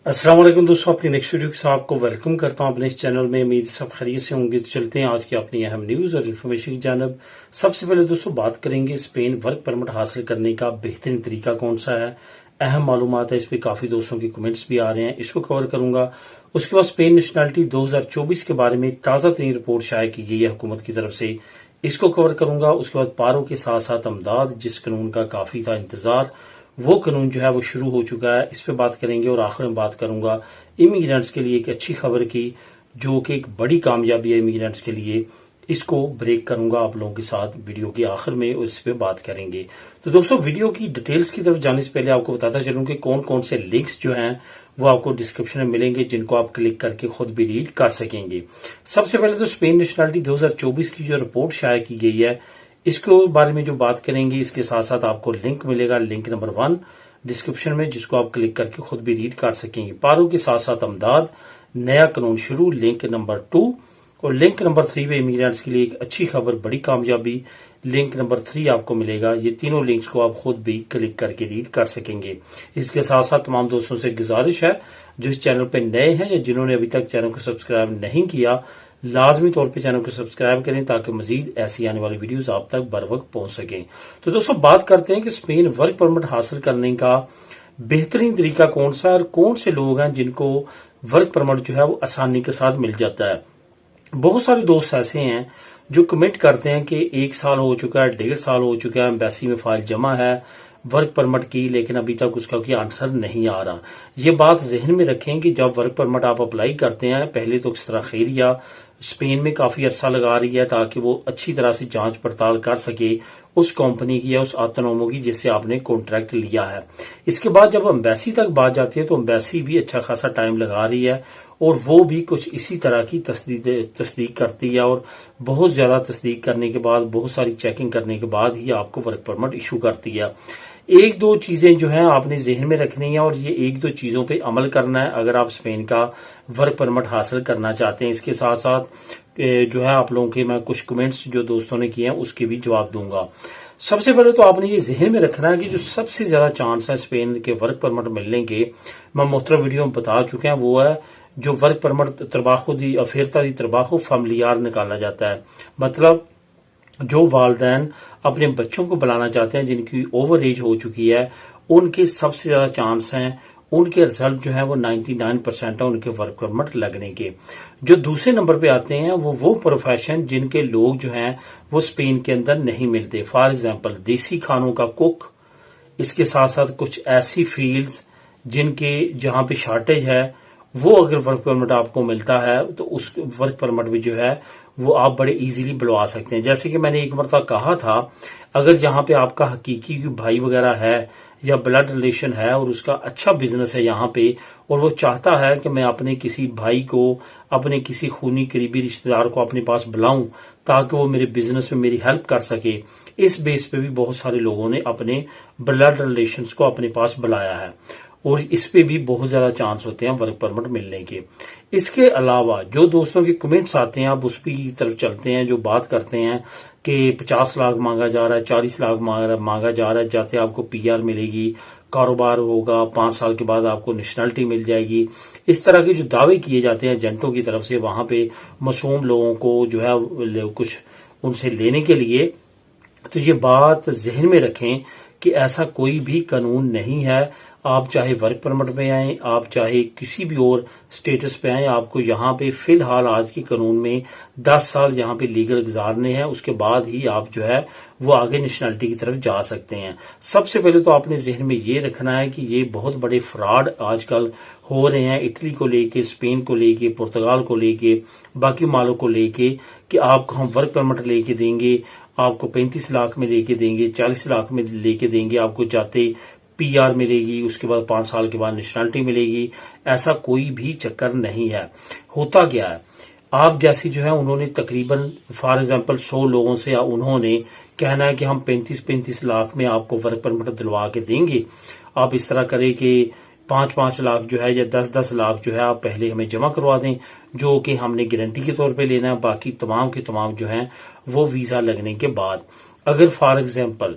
अस्सलाम वालेकुम दोस्तों, अपनी नेक्स्ट वीडियो के साथ आपको वेलकम करता हूं अपने इस चैनल में। उम्मीद सब खैरियत से होंगे। तो चलते हैं आज की अपनी अहम न्यूज और इन्फॉर्मेशन की जानब। सबसे पहले दोस्तों बात करेंगे स्पेन वर्क परमिट हासिल करने का बेहतरीन तरीका कौन सा है। अहम मालूमात है, इस पर काफी दोस्तों के कमेंट्स भी आ रहे हैं, इसको कवर करूंगा। उसके बाद स्पेन नेशनैलिटी 2024 के बारे में ताजा तरीन रिपोर्ट शाया की गई है हुकूमत की तरफ से, इसको कवर करूंगा। उसके बाद पारों के साथ साथ अमदाद, जिस कानून का काफी था इंतजार, वो कानून जो है वो शुरू हो चुका है, इस पे बात करेंगे। और आखिर में बात करूंगा इमिग्रेंट्स के लिए एक अच्छी खबर की, जो कि एक बड़ी कामयाबी है इमिग्रेंट्स के लिए, इसको ब्रेक करूंगा आप लोगों के साथ वीडियो के आखिर में, इस पे बात करेंगे। तो दोस्तों वीडियो की डिटेल्स की तरफ जाने से पहले आपको बताता चलूं कि कौन कौन से लिंक्स जो हैं वो आपको डिस्क्रिप्शन में मिलेंगे, जिनको आप क्लिक करके खुद भी रीड कर सकेंगे। सबसे पहले तो स्पेन नेशनैलिटी 2024 की जो रिपोर्ट शाया की गई है, इसके बारे में जो बात करेंगे, इसके साथ साथ आपको लिंक मिलेगा, लिंक नंबर 1 डिस्क्रिप्शन में, जिसको आप क्लिक करके खुद भी रीड कर सकेंगे। पारों के साथ साथ अमदाद, नया कानून शुरू, लिंक नंबर 2 और लिंक नंबर 3 पे इमिग्रेंट्स के लिए एक अच्छी खबर, बड़ी कामयाबी, लिंक नंबर 3 आपको मिलेगा। ये तीनों लिंक्स को आप खुद भी क्लिक करके रीड कर सकेंगे। इसके साथ साथ तमाम दोस्तों से गुजारिश है जो इस चैनल पर नए हैं या जिन्होंने अभी तक चैनल को सब्सक्राइब नहीं किया, लाजमी तौर पे चैनल को सब्सक्राइब करें ताकि मजीद ऐसी आने वाली वीडियोस आप तक बर वक्त पहुंच सकें। तो दोस्तों बात करते हैं कि स्पेन वर्क परमिट हासिल करने का बेहतरीन तरीका कौन सा है और कौन से लोग हैं जिनको वर्क परमिट जो है वो आसानी के साथ मिल जाता है। बहुत सारे दोस्त ऐसे हैं जो कमेंट करते हैं कि 1 साल हो चुका है, 1.5 साल हो चुका है, एम्बेसी में फाइल जमा है वर्क परमिट की, लेकिन अभी तक उसका कोई आंसर नहीं आ रहा। ये बात जहन में रखें कि जब वर्क परमिट आप अप्लाई करते हैं, पहले तो इस तरह खैरिया स्पेन में काफी अरसा लगा रही है ताकि वो अच्छी तरह से जांच पड़ताल कर सके उस कंपनी की या उस ऑटोनोमो की जिससे आपने कॉन्ट्रैक्ट लिया है। इसके बाद जब एम्बेसी तक बात जाती है तो एम्बेसी भी अच्छा खासा टाइम लगा रही है और वो भी कुछ इसी तरह की तस्दीक करती है और बहुत ज्यादा तस्दीक करने के बाद, बहुत सारी चेकिंग करने के बाद ही आपको वर्क परमिट इशू करती है। एक दो चीजें जो हैं आपने जहन में रखनी है और ये एक दो चीजों पे अमल करना है अगर आप स्पेन का वर्क परमिट हासिल करना चाहते हैं। इसके साथ साथ जो है आप लोगों के मैं कुछ कमेंट्स जो दोस्तों ने किए हैं उसके भी जवाब दूंगा। सबसे पहले तो आपने ये जहन में रखना है कि जो सबसे ज्यादा चांस है स्पेन के वर्क परमिट मिलने के, मैं मुख्तलिफ वीडियो में बता चुके हैं, वो है जो वर्क परमिट त्रबाखो दी अफेरता दी त्रबाखो फैमिलियार निकाला जाता है। मतलब जो वालदैन अपने बच्चों को बुलाना चाहते हैं जिनकी ओवर एज हो चुकी है, उनके सबसे ज्यादा चांस हैं, उनके रिजल्ट जो है वो 99% है उनके वर्क परमिट लगने के। जो दूसरे नंबर पे आते हैं वो प्रोफेशन जिनके लोग जो हैं वो स्पेन के अंदर नहीं मिलते। फॉर एग्जांपल देसी खानों का कुक, इसके साथ साथ कुछ ऐसी फील्ड्स जिनके जहां पे शॉर्टेज है, वो अगर वर्क परमिट आपको मिलता है तो उस वर्क परमिट भी जो है वो आप बड़े इजीली बुलवा सकते हैं। जैसे कि मैंने एक मरतबा कहा था, अगर जहां पे आपका हकीकी भाई वगैरह है या ब्लड रिलेशन है और उसका अच्छा बिजनेस है यहाँ पे, और वो चाहता है कि मैं अपने किसी भाई को, अपने किसी खूनी करीबी रिश्तेदार को अपने पास बुलाऊं ताकि वो मेरे बिजनेस में मेरी हेल्प कर सके, इस बेस पे भी बहुत सारे लोगों ने अपने ब्लड रिलेशंस को अपने पास बुलाया है और इस पे भी बहुत ज्यादा चांस होते हैं वर्क परमिट मिलने के। इसके अलावा जो दोस्तों के कमेंट्स आते हैं, आप उस की तरफ चलते हैं, जो बात करते हैं कि 50 लाख मांगा जा रहा है, 40 लाख मांगा जा रहा है, जाते आपको पीआर मिलेगी, कारोबार होगा, 5 साल के बाद आपको नेशनलिटी मिल जाएगी, इस तरह के जो दावे किए जाते हैं एजेंटों की तरफ से वहां पे मासूम लोगों को जो है कुछ उनसे लेने के लिए, तो ये बात जहन में रखें कि ऐसा कोई भी कानून नहीं है। आप चाहे वर्क परमिट में आए, आप चाहे किसी भी और स्टेटस पे आए, आपको यहाँ पे फिलहाल आज के कानून में 10 साल यहाँ पे लीगल गुजारने हैं, उसके बाद ही आप जो है वो आगे नेशनलिटी की तरफ जा सकते हैं। सबसे पहले तो आपने जहन में ये रखना है कि ये बहुत बड़े फ्रॉड आजकल हो रहे हैं इटली को लेके, स्पेन को लेके, पुर्तगाल को लेके, बाकी मालों को लेके, कि आपको हम वर्क परमिट लेके देंगे, आपको 35 लाख में लेके देंगे, 40 लाख में लेके देंगे, आपको जाते पीआर मिलेगी, उसके बाद 5 साल के बाद नेशनलिटी मिलेगी। ऐसा कोई भी चक्कर नहीं है। होता क्या है, आप जैसी जो है उन्होंने तकरीबन फॉर एग्जांपल 100 लोगों से उन्होंने कहना है कि हम 35-35 लाख में आपको वर्क परमिट दिलवा के देंगे। आप इस तरह करें कि 5-5 लाख जो है या 10-10 लाख जो है आप पहले हमें जमा करवा दें, जो कि हमने गारंटी के तौर पे लेना है, बाकी तमाम के तमाम जो है वो वीजा लगने के बाद। अगर फॉर एग्जांपल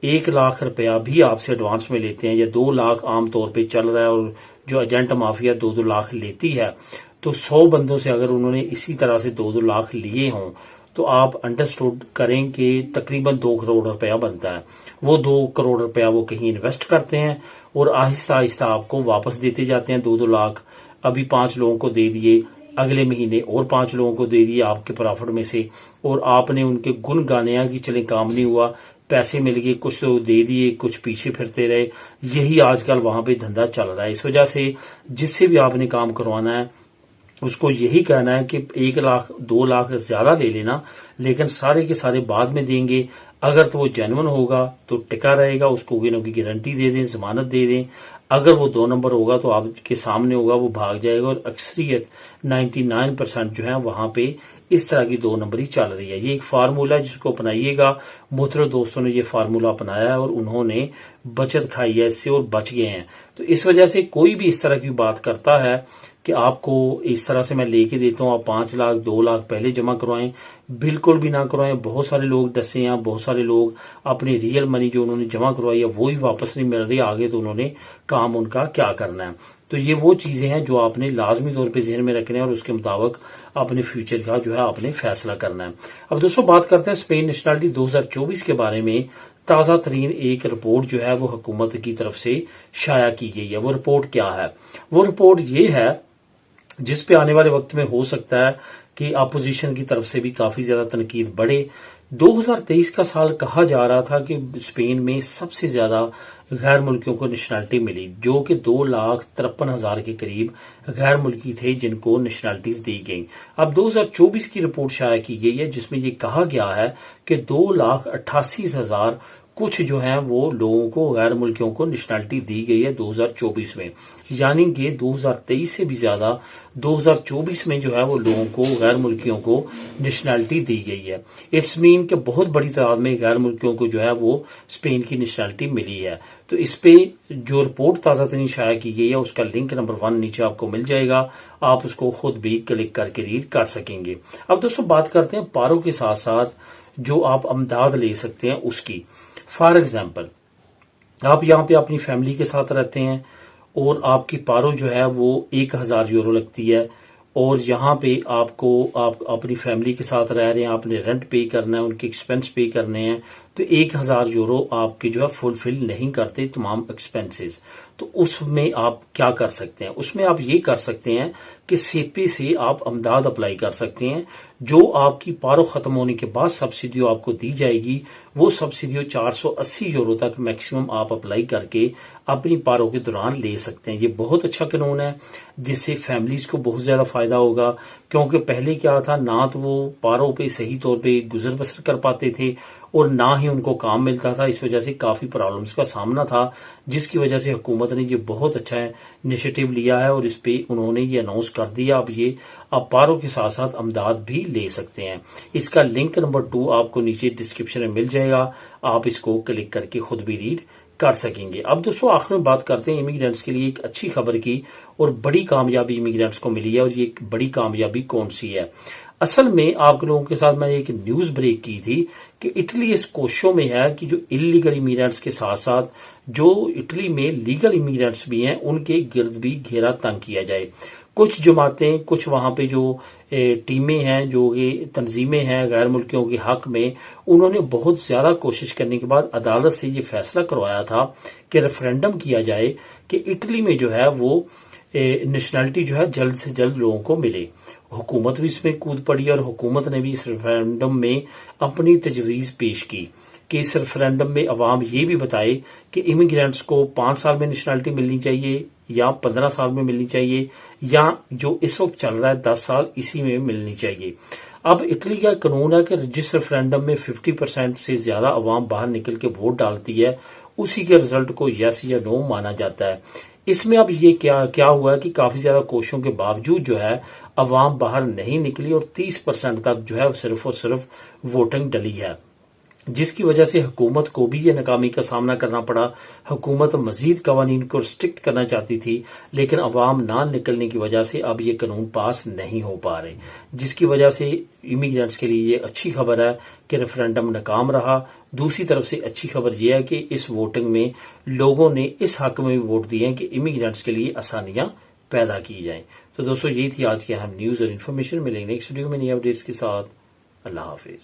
1 लाख रुपया भी आपसे एडवांस में लेते हैं या 2 लाख आमतौर पे चल रहा है और जो एजेंट माफिया 2-2 लाख लेती है, तो 100 बंदों से अगर उन्होंने इसी तरह से 2-2 लाख लिए हों तो आप अंडरस्टूड करें कि तकरीबन 2 करोड़ रुपया बनता है। वो 2 करोड़ रुपया वो कहीं इन्वेस्ट करते हैं और आहिस्ता आहिस्ता आपको वापस देते जाते हैं 2-2 लाख। अभी 5 लोगों को दे दिए, अगले महीने और 5 लोगों को दे दिए आपके प्रॉफिट में से, और आपने उनके गुण गाने हैं कि चले काम नहीं हुआ, पैसे मिल गए, कुछ तो दे दिए, कुछ पीछे फिरते रहे। यही आजकल वहां पे धंधा चल रहा है। इस वजह से जिससे भी आपने काम करवाना है उसको यही कहना है कि 1 लाख 2 लाख ज्यादा ले लेना, लेकिन सारे के सारे बाद में देंगे। अगर तो वो जेन्युइन होगा तो टिका रहेगा, उसको कोई ना कोई गारंटी दे दें, जमानत दे दें। अगर वो 2 नंबर होगा तो आपके सामने होगा, वो भाग जाएगा। और अक्सरियत 99% जो है वहां पे इस तरह की 2 नंबरी चल रही है। ये एक फार्मूला है जिसको अपनाइएगा। मुहतरम दोस्तों ने ये फार्मूला अपनाया है और उन्होंने बचत खाई है इससे और बच गए हैं। तो इस वजह से कोई भी इस तरह की बात करता है कि आपको इस तरह से मैं लेके देता हूं, आप 5 लाख 2 लाख पहले जमा करवाएं, बिल्कुल भी ना करवाएं। बहुत सारे लोग डसे हैं, बहुत सारे लोग अपनी रियल मनी जो उन्होंने जमा करवाई है वो ही वापस नहीं मिल रही, आगे तो उन्होंने काम उनका क्या करना है। तो ये वो चीजें हैं जो आपने लाजमी तौर पे जहन में रखने हैं और उसके मुताबिक अपने फ्यूचर का जो है आपने फैसला करना है। अब दोस्तों बात करते हैं स्पेन नेशनलिटी 2024 के बारे में। ताजा तरीन एक रिपोर्ट जो है वो हुकूमत की तरफ से शाया की गई है। वो रिपोर्ट क्या है? वो रिपोर्ट ये है जिस पे आने वाले वक्त में हो सकता है कि अपोजिशन की तरफ से भी काफी ज्यादा तनकीद बढ़े। 2023 का साल कहा जा रहा था कि स्पेन में सबसे ज्यादा गैर मुल्कियों को नेशनलिटी मिली, जो कि 2,53,000 के करीब गैर मुल्की थे जिनको नेशनलिटीज दी गई। अब 2024 की रिपोर्ट शाया की गई है जिसमें ये कहा गया है कि 2,88,000 कुछ जो है वो लोगों को गैर मुल्कियों को नेशनलिटी दी गई है 2024 में, यानी कि 2023 से भी ज्यादा 2024 में जो है वो लोगों को गैर मुल्कियों को नेशनलिटी दी गई है। इट्स मीन कि बहुत बड़ी तादाद में गैर मुल्कियों को जो है वो स्पेन की नेशनलिटी मिली है। तो इस पे जो रिपोर्ट ताजा तरीन शाया की गई है उसका लिंक नंबर 1 नीचे आपको मिल जाएगा, आप उसको खुद भी क्लिक करके रीड कर सकेंगे। अब दोस्तों बात करते हैं पारों के साथ साथ जो आप अमदाद ले सकते हैं उसकी। फॉर एग्जाम्पल, आप यहाँ पे अपनी फैमिली के साथ रहते हैं और आपकी पारो जो है वो 1,000 यूरो लगती है, और यहाँ पे आपको आप अपनी फैमिली के साथ रह रहे हैं, आपने रेंट पे करना है, उनके एक्सपेंस पे करने हैं, तो 1,000 यूरो आपके जो है फुलफिल नहीं करते तमाम एक्सपेंसेस। तो उसमें आप क्या कर सकते हैं? उसमें आप ये कर सकते हैं कि सेपे से आप अमदाद अप्लाई कर सकते हैं। जो आपकी पारो खत्म होने के बाद सब्सिडी आपको दी जाएगी वो सब्सिडी 480 यूरो तक मैक्सिमम आप अप्लाई करके अपनी पारो के दौरान ले सकते हैं। ये बहुत अच्छा कानून है जिससे फैमिलीज को बहुत ज्यादा फायदा होगा, क्योंकि पहले क्या था, ना तो वो पारो पे सही तौर पे गुजर बसर कर पाते थे और ना ही उनको काम मिलता था। इस वजह से काफी प्रॉब्लम्स का सामना था, जिसकी वजह से हुकूमत ने ये बहुत अच्छा इनिशिएटिव लिया है और इस पे उन्होंने ये अनाउंस कर दिया अब ये आप पारो के साथ साथ अमदाद भी ले सकते हैं। इसका लिंक नंबर 2 आपको नीचे डिस्क्रिप्शन में मिल जाएगा, आप इसको क्लिक करके खुद भी रीड कर सकेंगे। अब दोस्तों आखिर में बात करते हैं इमिग्रेंट्स के लिए एक अच्छी खबर की, और बड़ी कामयाबी इमिग्रेंट्स को मिली है। और ये एक बड़ी कामयाबी कौन सी है? असल में आप लोगों के साथ मैंने एक न्यूज ब्रेक की थी कि इटली इस कोशिशों में है कि जो इलीगल इमिग्रेंट्स के साथ साथ जो इटली में लीगल इमिग्रेंट्स भी हैं उनके गिर्द भी घेरा तंग किया जाए। कुछ जमातें, कुछ वहां पे जो टीमें हैं, जो ये तंजीमें हैं गैर मुल्कियों के हक में, उन्होंने बहुत ज्यादा कोशिश करने के बाद अदालत से ये फैसला करवाया था कि रेफरेंडम किया जाए कि इटली में जो है वो नेशनलिटी जो है जल्द से जल्द लोगों को मिले। हुकूमत भी इसमें कूद पड़ी और हुकूमत ने भी इस रेफरेंडम में अपनी तजवीज पेश की कि इस रेफरेंडम में अवाम ये भी बताए कि इमिग्रेंट्स को 5 साल में नेशनलिटी मिलनी चाहिए या 15 साल में मिलनी चाहिए, या जो इस वक्त चल रहा है 10 साल इसी में मिलनी चाहिए। अब इटली का कानून है कि जिस रेफरेंडम में 50% से ज्यादा अवाम बाहर निकल के वोट डालती है उसी के रिजल्ट को यस या नो माना जाता है। इसमें अब ये क्या हुआ है कि काफी ज्यादा कोशिशों के बावजूद जो है अवाम बाहर नहीं निकली और 30% तक जो है सिर्फ और सिर्फ वोटिंग डली है। जिसकी वजह से हुकूमत को भी ये नाकामी का सामना करना पड़ा। हुकूमत मजीद कवानीन को रिस्ट्रिक्ट करना चाहती थी, लेकिन अवाम ना निकलने की वजह से अब ये कानून पास नहीं हो पा रहे, जिसकी वजह से इमिग्रेंट्स के लिए ये अच्छी खबर है कि रेफरेंडम नाकाम रहा। दूसरी तरफ से अच्छी खबर यह है कि इस वोटिंग में लोगों ने इस हक में भी वोट दिए हैं कि इमिग्रेंट्स के लिए आसानियां पैदा की जाएं। तो दोस्तों, ये थी आज की अहम न्यूज और इन्फॉर्मेशन। मिलेंगे नेक्स्ट वीडियो में नई अपडेट्स के साथ। अल्लाह हाफिज।